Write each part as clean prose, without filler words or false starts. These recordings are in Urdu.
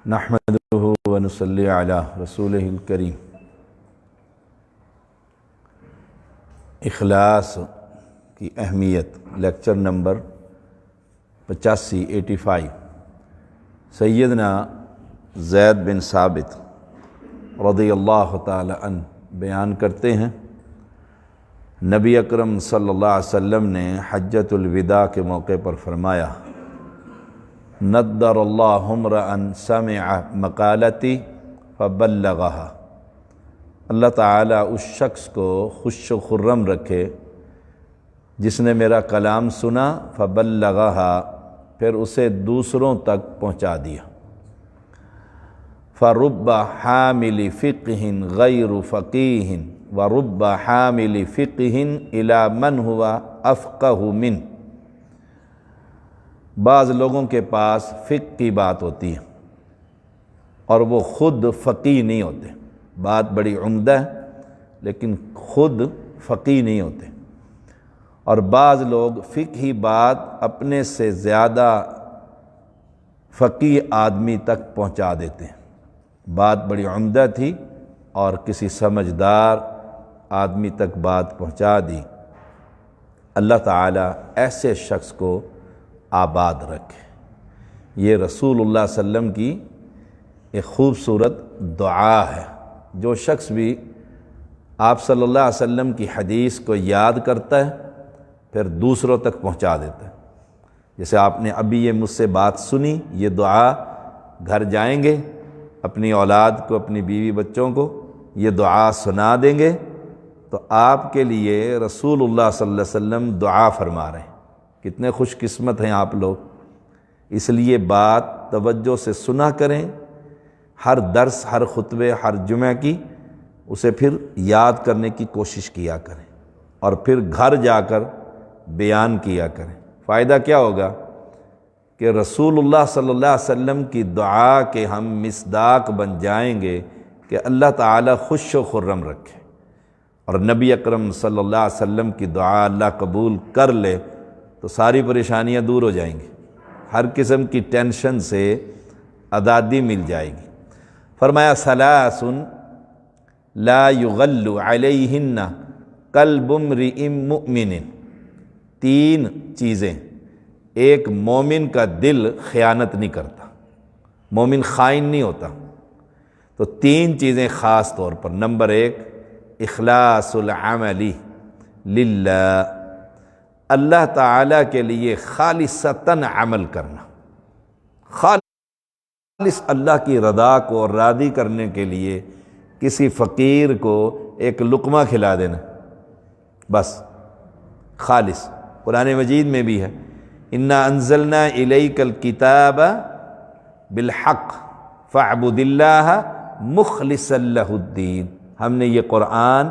نحمدہ ونصلی علی رسولہ الکریم۔ اخلاص کی اہمیت، لیکچر نمبر 85 سیدنا زید بن ثابت رضی اللہ تعالی عنہ بیان کرتے ہیں، نبی اکرم صلی اللہ علیہ وسلم نے حجۃ الوداع کے موقع پر فرمایا، نضر اللہ امرأ سمع مقالتی فبلغہا، اللہ تعالیٰ اس شخص کو خوش و خرم رکھے جس نے میرا کلام سنا، فبلغہا، پھر اسے دوسروں تک پہنچا دیا۔ فرب حامل فقہ غیر فقیہ ورب حامل فقہ الی من ہوا افقہ منہ، بعض لوگوں کے پاس فقہ کی بات ہوتی ہے اور وہ خود فقیہ نہیں ہوتے، بات بڑی عمدہ ہے لیکن خود فقیہ نہیں ہوتے، اور بعض لوگ فقہی بات اپنے سے زیادہ فقیہ آدمی تک پہنچا دیتے ہیں۔ بات بڑی عمدہ تھی اور کسی سمجھدار آدمی تک بات پہنچا دی۔ اللہ تعالیٰ ایسے شخص کو آباد رکھے۔ یہ رسول اللہ صلی اللہ علیہ وسلم کی ایک خوبصورت دعا ہے۔ جو شخص بھی آپ صلی اللہ علیہ وسلم کی حدیث کو یاد کرتا ہے پھر دوسروں تک پہنچا دیتا ہے۔ جیسے آپ نے ابھی یہ مجھ سے بات سنی، یہ دعا گھر جائیں گے، اپنی اولاد کو، اپنی بیوی بچوں کو یہ دعا سنا دیں گے تو آپ کے لیے رسول اللہ صلی اللہ علیہ وسلم دعا فرما رہے ہیں۔ کتنے خوش قسمت ہیں آپ لوگ۔ اس لیے بات توجہ سے سنا کریں، ہر درس، ہر خطبے، ہر جمعہ کی اسے پھر یاد کرنے کی کوشش کیا کریں اور پھر گھر جا کر بیان کیا کریں۔ فائدہ کیا ہوگا کہ رسول اللہ صلی اللہ علیہ وسلم کی دعا کے ہم مصداق بن جائیں گے کہ اللہ تعالیٰ خوش و خرم رکھے، اور نبی اکرم صلی اللہ علیہ وسلم کی دعا اللہ قبول کر لے تو ساری پریشانیاں دور ہو جائیں گی، ہر قسم کی ٹینشن سے آزادی مل جائے گی۔ فرمایا ثلاث لا یغل علیہن قلب امرئ مؤمن، تین چیزیں ایک مومن کا دل خیانت نہیں کرتا، مومن خائن نہیں ہوتا، تو تین چیزیں خاص طور پر۔ نمبر 1 اخلاص العمل للہ، اللہ تعالیٰ کے لیے خالصتاً عمل کرنا، خالص اللہ کی رضا کو راضی کرنے کے لیے کسی فقیر کو ایک لقمہ کھلا دینا، بس خالص۔ قرآن مجید میں بھی ہے، انا انزلنا الیک الکتاب بالحق فاعبد اللہ مخلصا لہ الدین، ہم نے یہ قرآن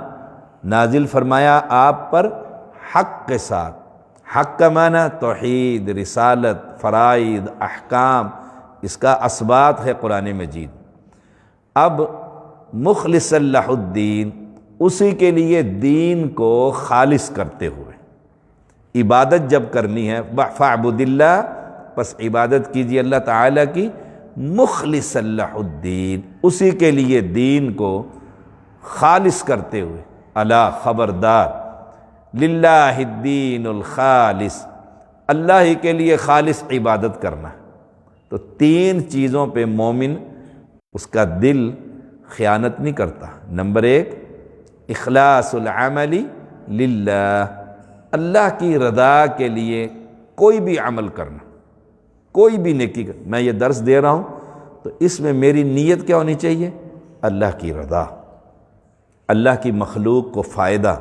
نازل فرمایا آپ پر حق کے ساتھ۔ حق کا معنی توحید، رسالت، فرائض، احکام، اس کا اثبات ہے قرآن مجید۔ اب مخلصا لہ الدین، اسی کے لیے دین کو خالص کرتے ہوئے عبادت جب کرنی ہے، فاعبد اللہ، پس عبادت کیجیے اللہ تعالیٰ کی مخلصا لہ الدین، اسی کے لیے دین کو خالص کرتے ہوئے۔ الا، خبردار، للہ الدین الخالص، اللہ ہی کے لیے خالص عبادت کرنا ہے۔ تو تین چیزوں پہ مومن اس کا دل خیانت نہیں کرتا۔ نمبر 1 اخلاص العمل للہ، اللہ کی رضا کے لیے کوئی بھی عمل کرنا، کوئی بھی نیکی کرنا۔ میں یہ درس دے رہا ہوں تو اس میں میری نیت کیا ہونی چاہیے؟ اللہ کی رضا، اللہ کی مخلوق کو فائدہ،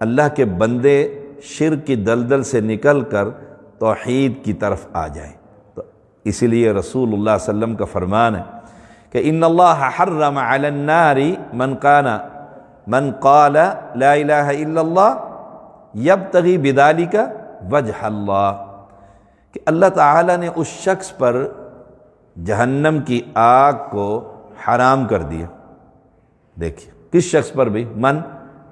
اللہ کے بندے شرک کی دلدل سے نکل کر توحید کی طرف آ جائیں۔ تو اسی لیے رسول اللہ صلی اللہ علیہ وسلم کا فرمان ہے کہ ان اللہ حرم علی النار من قال لا الہ الا اللہ یبتغی بذالک وجہ اللہ، کہ اللہ تعالیٰ نے اس شخص پر جہنم کی آگ کو حرام کر دیا۔ دیکھیے کس شخص پر بھی؟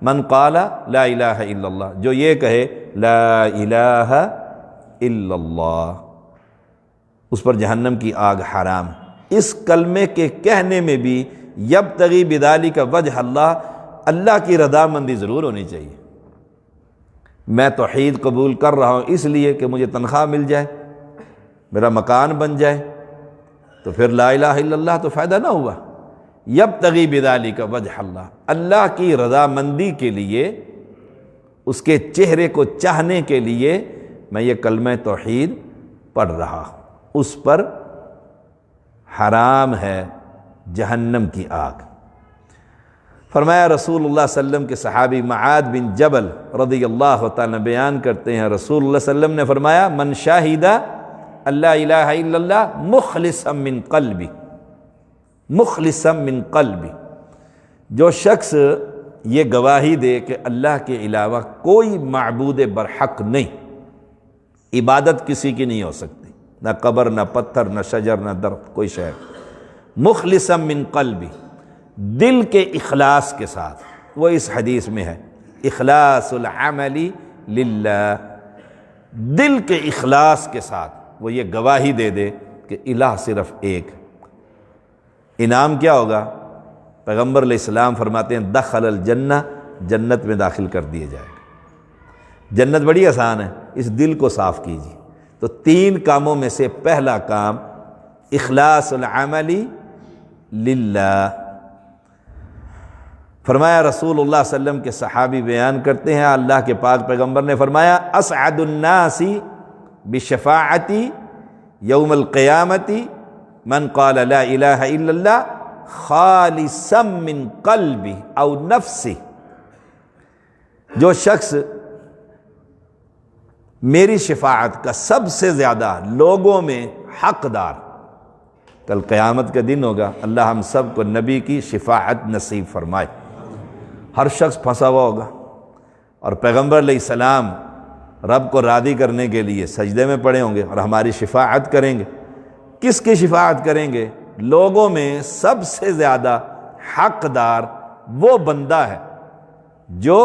من قال لا الہ الا اللہ، جو یہ کہے لا الہ الا اللہ، اس پر جہنم کی آگ حرام ہے۔ اس کلمے کے کہنے میں بھی یبتغی بذالک وجہ اللہ، اللہ کی رضامندی ضرور ہونی چاہیے۔ میں توحید قبول کر رہا ہوں اس لیے کہ مجھے تنخواہ مل جائے، میرا مکان بن جائے، تو پھر لا الہ الا اللہ تو فائدہ نہ ہوا۔ یبتغی بذالک وجہ اللہ، اللہ کی رضامندی کے لیے، اس کے چہرے کو چاہنے کے لیے میں یہ کلمہ توحید پڑھ رہا ہوں، اس پر حرام ہے جہنم کی آگ۔ فرمایا رسول اللہ صلی اللہ علیہ وسلم کے صحابی معاذ بن جبل رضی اللہ تعالیٰ بیان کرتے ہیں، رسول اللہ صلی اللہ علیہ وسلم نے فرمایا من شاہد اللہ الہ الا اللہ مخلصا من قلبی، مخلصا من قلبی، جو شخص یہ گواہی دے کہ اللہ کے علاوہ کوئی معبود برحق نہیں، عبادت کسی کی نہیں ہو سکتی، نہ قبر، نہ پتھر، نہ شجر، نہ درخت، کوئی شے، مخلصا من قلبی، دل کے اخلاص کے ساتھ۔ وہ اس حدیث میں ہے اخلاص العمل للہ، دل کے اخلاص کے ساتھ وہ یہ گواہی دے دے کہ الہ صرف ایک۔ انعام کیا ہوگا؟ پیغمبر علیہ السلام فرماتے ہیں دخل الجنہ، جنت میں داخل کر دیے جائے گا۔ جنت بڑی آسان ہے، اس دل کو صاف کیجیے۔ تو 3 کاموں میں سے پہلا کام اخلاص العمل للہ۔ فرمایا رسول اللہ صلی اللہ علیہ وسلم کے صحابی بیان کرتے ہیں، اللہ کے پاک پیغمبر نے فرمایا اسعد الناس بشفاعتی یوم القیامت من قال لا الہ الا اللہ خالصا من قلبی او نفسی، جو شخص میری شفاعت کا سب سے زیادہ لوگوں میں حقدار، کل قیامت کا دن ہوگا، اللہ ہم سب کو نبی کی شفاعت نصیب فرمائے۔ ہر شخص پھنسا ہوا ہوگا، اور پیغمبر علیہ السلام رب کو راضی کرنے کے لیے سجدے میں پڑے ہوں گے اور ہماری شفاعت کریں گے۔ کس کی شفاعت کریں گے؟ لوگوں میں سب سے زیادہ حقدار وہ بندہ ہے جو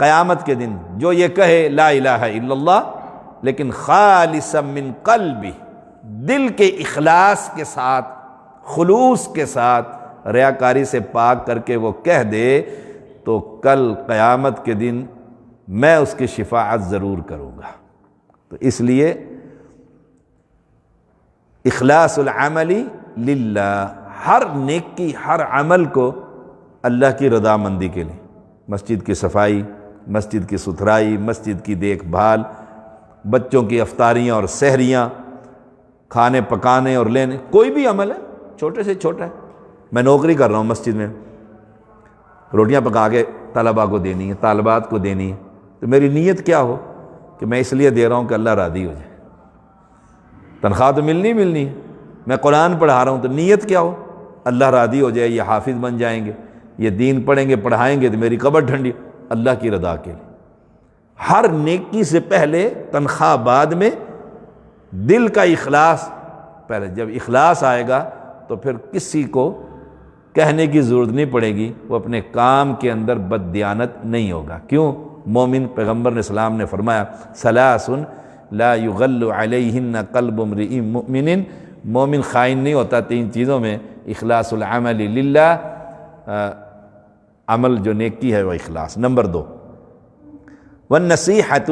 قیامت کے دن جو یہ کہے لا الہ الا اللہ، لیکن خالصا من قلبی، دل کے اخلاص کے ساتھ، خلوص کے ساتھ، ریاکاری سے پاک کر کے وہ کہہ دے، تو کل قیامت کے دن میں اس کی شفاعت ضرور کروں گا۔ تو اس لیے اخلاص العمل للہ، ہر نیکی، ہر عمل کو اللہ کی رضامندی کے لیے، مسجد کی صفائی، مسجد کی ستھرائی، مسجد کی دیکھ بھال، بچوں کی افطاریاں اور سحریاں، کھانے پکانے اور لینے، کوئی بھی عمل ہے چھوٹے سے چھوٹا ہے۔ میں نوکری کر رہا ہوں مسجد میں، روٹیاں پکا کے طلباء کو دینی ہے، طالبات کو دینی ہے، تو میری نیت کیا ہو کہ میں اس لیے دے رہا ہوں کہ اللہ راضی ہو جائے۔ تنخواہ تو ملنی ہے، میں قرآن پڑھا رہا ہوں تو نیت کیا ہو؟ اللہ راضی ہو جائے، یہ حافظ بن جائیں گے، یہ دین پڑھیں گے، پڑھائیں گے تو میری قبر ٹھنڈی، اللہ کی رضا کے لیے۔ ہر نیکی سے پہلے تنخواہ بعد میں، دل کا اخلاص پہلے۔ جب اخلاص آئے گا تو پھر کسی کو کہنے کی ضرورت نہیں پڑے گی، وہ اپنے کام کے اندر بددیانت نہیں ہوگا۔ کیوں؟ مومن، پیغمبر علیہ السلام نے فرمایا ثلاث لا یغل علیہن قلب امرئ مؤمن، مومن خائن نہیں ہوتا 3 چیزوں میں، اخلاص العمل للہ، عمل جو نیکی ہے وہ اخلاص۔ نمبر 2 والنصیحۃ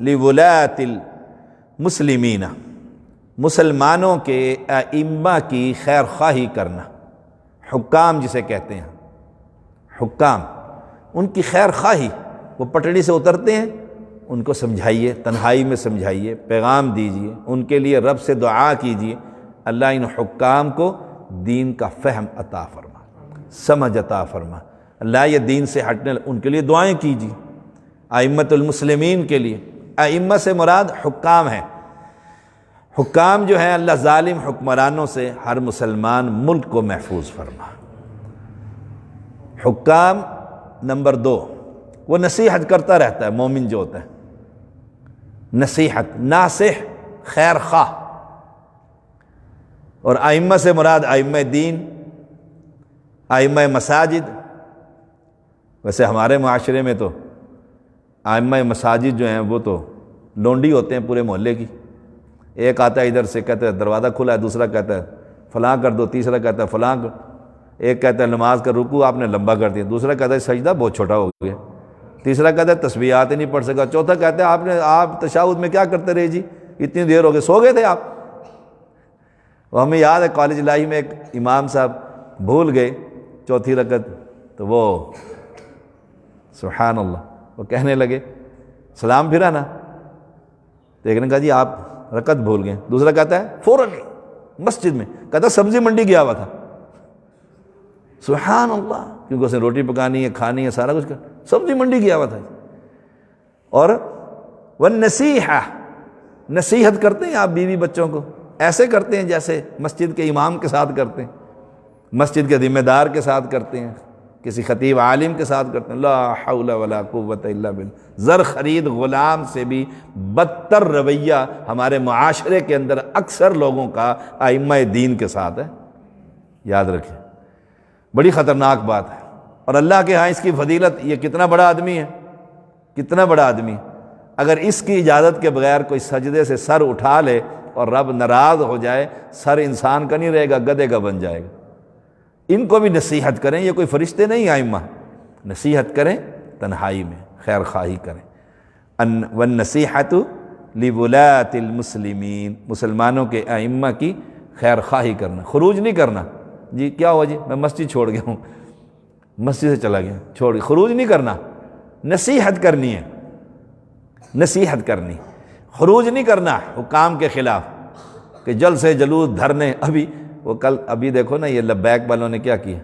لولاۃ المسلمین، مسلمانوں کے ائمہ کی خیر خواہی کرنا، حکام جسے کہتے ہیں، حکام، ان کی خیر خواہی، وہ پٹڑی سے اترتے ہیں، ان کو سمجھائیے، تنہائی میں سمجھائیے، پیغام دیجیے، ان کے لیے رب سے دعا کیجیے، اللہ ان حکام کو دین کا فہم عطا فرما، سمجھ عطا فرما، اللہ یہ دین سے ہٹنے، ان کے لیے دعائیں کیجیے، ائمۃ المسلمین کے لیے۔ ائمہ سے مراد حکام ہیں، حکام جو ہیں اللہ ظالم حکمرانوں سے ہر مسلمان ملک کو محفوظ فرما۔ حکام نمبر 2، وہ نصیحت کرتا رہتا ہے، مومن جو ہوتا ہے، نصیحت، ناصح، خیر خواہ۔ اور ائمہ سے مراد ائمہ دین، ائمہ مساجد۔ ویسے ہمارے معاشرے میں تو ائمہ مساجد جو ہیں وہ تو لونڈی ہوتے ہیں پورے محلے کی، ایک آتا ہے ادھر سے کہتا ہے دروازہ کھلا ہے، دوسرا کہتا ہے فلاں کر دو، تیسرا کہتا ہے فلاں کر، ایک کہتا ہے نماز کا رکوع آپ نے لمبا کر دیا، دوسرا کہتا ہے سجدہ بہت چھوٹا ہو گیا، تیسرا کہتا ہے تسبیحات ہی نہیں پڑھ سکا، چوتھا کہتا ہے آپ تشہد میں کیا کرتے رہے جی، اتنی دیر ہو گئی، سو گئے تھے آپ۔ وہ ہمیں یاد ہے کالج لائف میں ایک امام صاحب بھول گئے چوتھی رکعت، تو وہ سبحان اللہ وہ کہنے لگے سلام پھرا نا، تو ایک نے کہا جی آپ رکعت بھول گئے، دوسرا کہتا ہے فوراً مسجد میں، کہتا ہے سبزی منڈی گیا ہوا تھا، سبحان اللہ، کیونکہ اس نے روٹی پکانی ہے، کھانی ہے، سارا کچھ کر، سبزی منڈی گیا ہوا تھا۔ اور والنصیحہ، نصیحت کرتے ہیں آپ بیوی بچوں کو، ایسے کرتے ہیں جیسے مسجد کے امام کے ساتھ کرتے ہیں، مسجد کے ذمہ دار کے ساتھ کرتے ہیں، کسی خطیب عالم کے ساتھ کرتے ہیں۔ لا حول ولا قوت الا باللہ۔ زر خرید غلام سے بھی بدتر رویہ ہمارے معاشرے کے اندر اکثر لوگوں کا ائمہ دین کے ساتھ ہے، یاد رکھیں، بڑی خطرناک بات ہے۔ اور اللہ کے ہاں اس کی فضیلت، یہ کتنا بڑا آدمی ہے، کتنا بڑا آدمی ہے، اگر اس کی اجازت کے بغیر کوئی سجدے سے سر اٹھا لے اور رب ناراض ہو جائے، سر انسان کا نہیں رہے گا، گدھے کا بن جائے گا۔ ان کو بھی نصیحت کریں، یہ کوئی فرشتے نہیں ائمہ، نصیحت کریں تنہائی میں، خیر خواہی کریں۔ والنصیحۃ لولاۃ المسلمین، مسلمانوں کے ائمہ کی خیر خواہی کرنا، خروج نہیں کرنا، جی کیا ہوا جی میں مسجد چھوڑ گیا ہوں، مسجد سے چلا گیا چھوڑ گیا، خروج نہیں کرنا، نصیحت کرنی ہے، نصیحت کرنی، خروج نہیں کرنا حکام کے خلاف کہ جلد سے جلود دھرنے۔ ابھی دیکھو نا یہ لبیک والوں نے کیا کیا،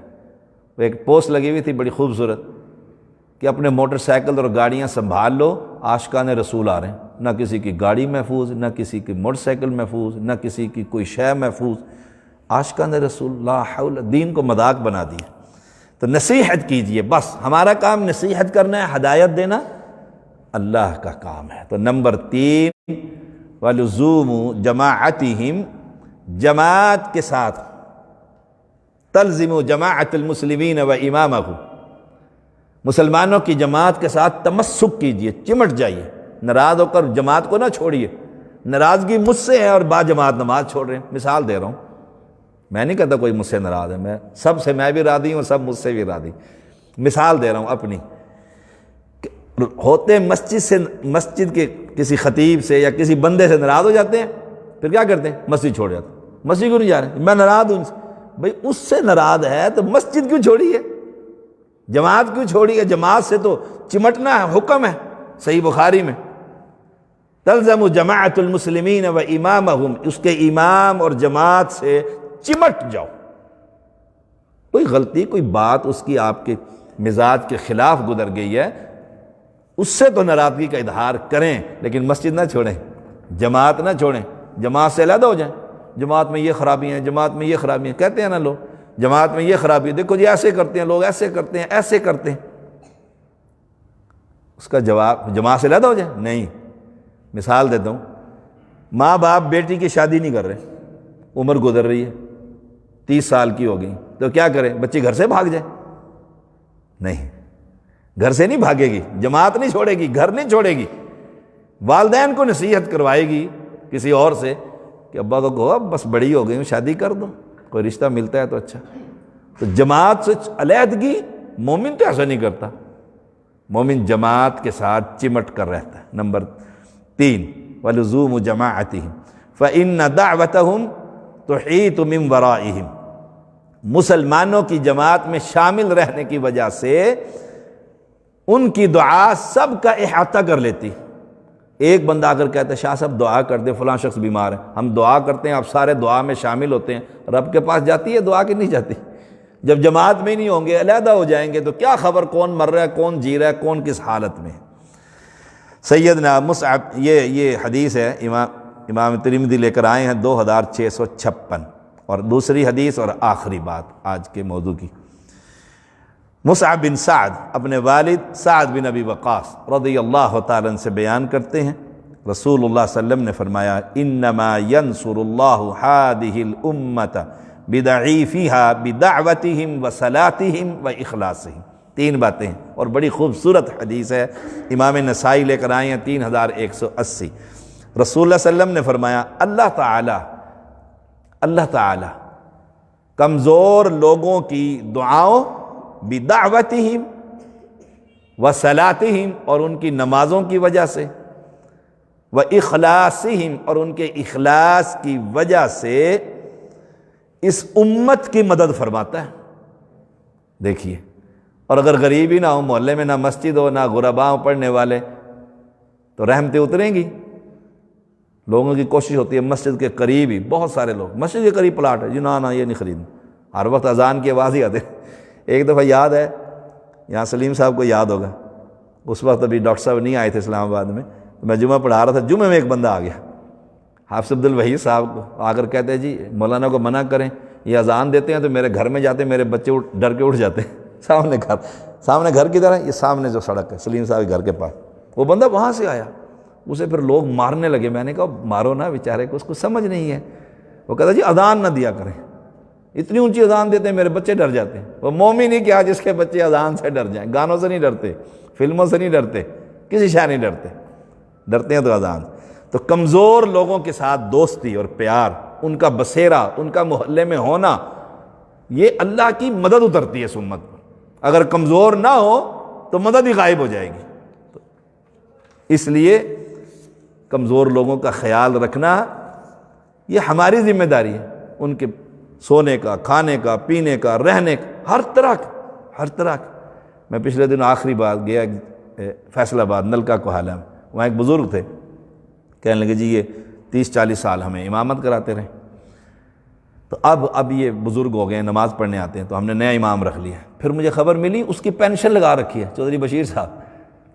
وہ ایک پوسٹ لگی ہوئی تھی بڑی خوبصورت کہ اپنے موٹر سائیکل اور گاڑیاں سنبھال لو، عاشقان رسول آ رہے ہیں، نہ کسی کی گاڑی محفوظ، نہ کسی کی موٹر سائیکل محفوظ، نہ کسی کی کوئی شے محفوظ، عاشقان رسول، لا حول، دین کو مذاق بنا دیا۔ تو نصیحت کیجئے، بس ہمارا کام نصیحت کرنا ہے، ہدایت دینا اللہ کا کام ہے۔ تو نمبر 3 وَلُزُومُ جَمَاعَتِهِمْ، جماعت کے ساتھ، تلزموا جماعت المسلمین و امامہ، مسلمانوں کی جماعت کے ساتھ تمسک کیجئے، چمٹ جائیے، ناراض ہو کر جماعت کو نہ چھوڑیے۔ ناراضگی مجھ سے ہے اور با جماعت نماز چھوڑ رہے ہیں، مثال دے رہا ہوں، میں نہیں کہتا کوئی مجھ سے ناراض ہے، میں سب سے میں بھی راضی ہوں، سب مجھ سے بھی راضی، مثال دے رہا ہوں اپنی۔ ہوتے مسجد کے کسی خطیب سے یا کسی بندے سے ناراض ہو جاتے ہیں، پھر کیا کرتے ہیں، مسجد چھوڑ جاتے ہیں۔ مسجد کیوں نہیں جا رہے، میں ناراض ہوں، بھئی اس سے ناراض ہے تو مسجد کیوں چھوڑی ہے، جماعت کیوں چھوڑی ہے؟ جماعت سے تو چمٹنا ہے، حکم ہے صحیح بخاری میں، تلزم جماعت المسلمین و امامہم، اس کے امام اور جماعت سے چمٹ جاؤ۔ کوئی غلطی، کوئی بات اس کی آپ کے مزاج کے خلاف گزر گئی ہے، اس سے تو ناراضگی کا اظہار کریں، لیکن مسجد نہ چھوڑیں، جماعت نہ چھوڑیں، جماعت سے علیحدہ ہو جائیں۔ جماعت میں یہ خرابی ہیں، جماعت میں یہ خرابی ہیں، کہتے ہیں نا لوگ، جماعت میں یہ خرابی ہے، دیکھو جی ایسے کرتے ہیں لوگ، ایسے کرتے ہیں، ایسے کرتے ہیں، اس کا جواب جماعت سے علیحدہ ہو جائیں؟ نہیں۔ مثال دیتا ہوں، ماں باپ بیٹی کی شادی نہیں کر رہے، عمر گزر رہی ہے، 30 سال کی ہو گئی، تو کیا کریں؟ بچی گھر سے بھاگ جائے؟ نہیں، گھر سے نہیں بھاگے گی، جماعت نہیں چھوڑے گی، گھر نہیں چھوڑے گی، والدین کو نصیحت کروائے گی کسی اور سے کہ ابا کو کہو اب بس بڑی ہو گئی ہوں، شادی کر دو، کوئی رشتہ ملتا ہے تو اچھا۔ تو جماعت سے علیحدگی، مومن تو ایسا نہیں کرتا، مومن جماعت کے ساتھ چمٹ کر رہتا ہے۔ نمبر 3 وَلُزُومُ جَمَاعَتِهِمْ فَإِنَّ دَعْوَتَهُمْ تُحِيطُ مِنْ وَرَائِهِمْ، مسلمانوں کی جماعت میں شامل رہنے کی وجہ سے ان کی دعا سب کا احاطہ کر لیتی۔ ایک بندہ اگر کہتا ہے شاہ صاحب دعا کر دیں فلاں شخص بیمار ہے، ہم دعا کرتے ہیں، آپ سارے دعا میں شامل ہوتے ہیں، رب کے پاس جاتی ہے دعا کہ نہیں جاتی؟ جب جماعت میں ہی نہیں ہوں گے، علیحدہ ہو جائیں گے، تو کیا خبر کون مر رہا ہے، کون جی رہا ہے، کون کس حالت میں ہے۔ سیدنا مصعب، یہ حدیث ہے امام ترمذی لے کر آئے ہیں 2656، اور دوسری حدیث اور آخری بات آج کے موضوع کی، مصعب بن سعد اپنے والد سعد بن ابی وقاص رضی اللہ تعالیٰ عنہ سے بیان کرتے ہیں، رسول اللہ صلی اللہ علیہ وسلم نے فرمایا انما ینصر اللہ ہذہ الامۃ بضعیفہا بدعوتہم وصلاتہم واخلاصہم۔ 3 باتیں ہیں، اور بڑی خوبصورت حدیث ہے، امام نسائی لے کر آئے ہیں 3180۔ رسول اللہ صلی اللہ علیہ وسلم نے فرمایا اللہ تعالی کمزور لوگوں کی دعاؤں بدعوتہم وصلاتہم، اور ان کی نمازوں کی وجہ سے، واخلاصہم، اور ان کے اخلاص کی وجہ سے اس امت کی مدد فرماتا ہے۔ دیکھیے، اور اگر غریب ہی نہ ہو، محلے میں نہ مسجد ہو، نہ غرباء ہو پڑھنے والے، تو رحمتیں اتریں گی؟ لوگوں کی کوشش ہوتی ہے مسجد کے قریب ہی، بہت سارے لوگ مسجد کے قریب پلاٹ ہے جی، نہ یہ نہیں خریدنا، ہر وقت اذان کی آواز ہی آتے۔ ایک دفعہ یاد ہے، یہاں سلیم صاحب کو یاد ہوگا، اس وقت ابھی ڈاکٹر صاحب نہیں آئے تھے اسلام آباد میں، تو میں جمعہ پڑھا رہا تھا، جمعے میں ایک بندہ آ گیا، حافظ عبد الوحید صاحب کو، آ کر کہتے ہیں جی مولانا کو منع کریں، یہ اذان دیتے ہیں تو میرے گھر میں جاتے ہیں، میرے بچے ڈر کے اٹھ جاتے ہیں۔ سامنے گھر کی طرح، یہ سامنے جو سڑک ہے سلیم صاحب کے گھر کے پاس، وہ بندہ وہاں سے آیا، اسے پھر لوگ مارنے لگے۔ میں نے کہا مارو نا بیچارے کو، اس کو سمجھ نہیں ہے۔ وہ کہتا جی اذان نہ دیا کریں، اتنی اونچی اذان دیتے ہیں میرے بچے ڈر جاتے ہیں۔ وہ مومن ہی کیا جس کے بچے اذان سے ڈر جائیں، گانوں سے نہیں ڈرتے، فلموں سے نہیں ڈرتے، کسی شے نہیں ڈرتے، ڈرتے ہیں تو اذان۔ تو کمزور لوگوں کے ساتھ دوستی اور پیار، ان کا بسیرا، ان کا محلے میں ہونا، یہ اللہ کی مدد اترتی ہے اس امت پر۔ اگر کمزور نہ ہو تو مدد ہی غائب ہو جائے گی۔ تو اس لیے کمزور لوگوں کا خیال رکھنا یہ ہماری ذمہ داری ہے، ان کے سونے کا، کھانے کا، پینے کا، رہنے کا، ہر طرح کا۔ میں پچھلے دن آخری بار گیا فیصل آباد نلکا کوہالہ میں، وہاں ایک بزرگ تھے، کہنے لگے جی یہ 30-40 سال ہمیں امامت کراتے رہے، تو اب یہ بزرگ ہو گئے ہیں، نماز پڑھنے آتے ہیں، تو ہم نے نیا امام رکھ لیا۔ پھر مجھے خبر ملی اس کی پینشن لگا رکھی ہے، چودھری بشیر صاحب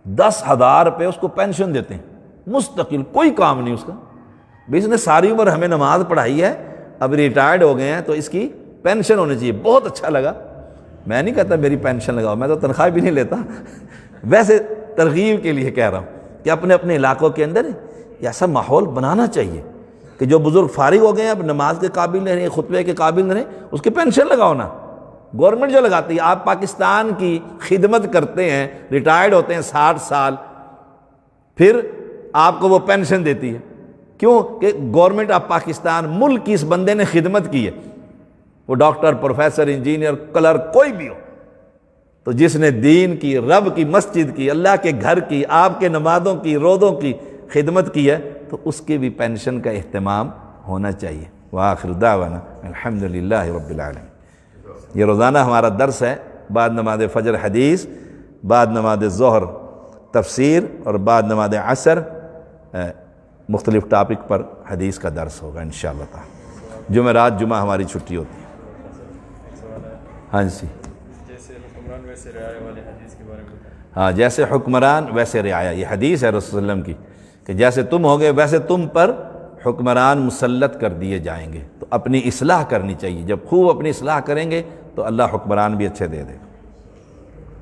10,000 روپے اس کو پینشن دیتے ہیں مستقل، کوئی کام نہیں اس کا، اس نے ساری عمر ہمیں نماز پڑھائی ہے، اب ریٹائرڈ ہو گئے ہیں تو اس کی پینشن ہونی چاہیے۔ بہت اچھا لگا۔ میں نہیں کہتا میری پینشن لگاؤ، میں تو تنخواہ بھی نہیں لیتا، ویسے ترغیب کے لیے کہہ رہا ہوں کہ اپنے اپنے علاقوں کے اندر ایسا ماحول بنانا چاہیے کہ جو بزرگ فارغ ہو گئے ہیں، اب نماز کے قابل نہیں رہے، خطبے کے قابل نہیں رہے، اس کی پینشن لگاؤ نا۔ گورنمنٹ جو لگاتی ہے، آپ پاکستان کی خدمت کرتے ہیں، ریٹائرڈ ہوتے ہیں 60 سال، پھر آپ کو وہ پینشن دیتی ہے، کیوں کہ گورنمنٹ آف پاکستان، ملک کی اس بندے نے خدمت کی ہے، وہ ڈاکٹر، پروفیسر، انجینئر، کلرک، کوئی بھی ہو، تو جس نے دین کی، رب کی، مسجد کی، اللہ کے گھر کی، آپ کے نمازوں کی، روزوں کی خدمت کی ہے، تو اس کی بھی پینشن کا اہتمام ہونا چاہیے۔ وآخر دعوانا الحمدللہ رب العالمین۔ یہ روزانہ ہمارا درس ہے، بعد نماز فجر حدیث، بعد نماز ظہر تفسیر، اور بعد نماز عصر مختلف ٹاپک پر حدیث کا درس ہوگا انشاءاللہ تعالی۔ جمعرات جمعہ ہماری چھٹی ہوتی ہے۔ ہاں جی، جیسے حکمران ویسے رعایا والے حدیث کے بارے میں۔ ہاں، جیسے حکمران ویسے رعایا، یہ حدیث ہے رسول اللہ علیہ وسلم کی کہ جیسے تم ہوگے ویسے تم پر حکمران مسلط کر دیے جائیں گے۔ تو اپنی اصلاح کرنی چاہیے، جب خوب اپنی اصلاح کریں گے تو اللہ حکمران بھی اچھے دے دے گا۔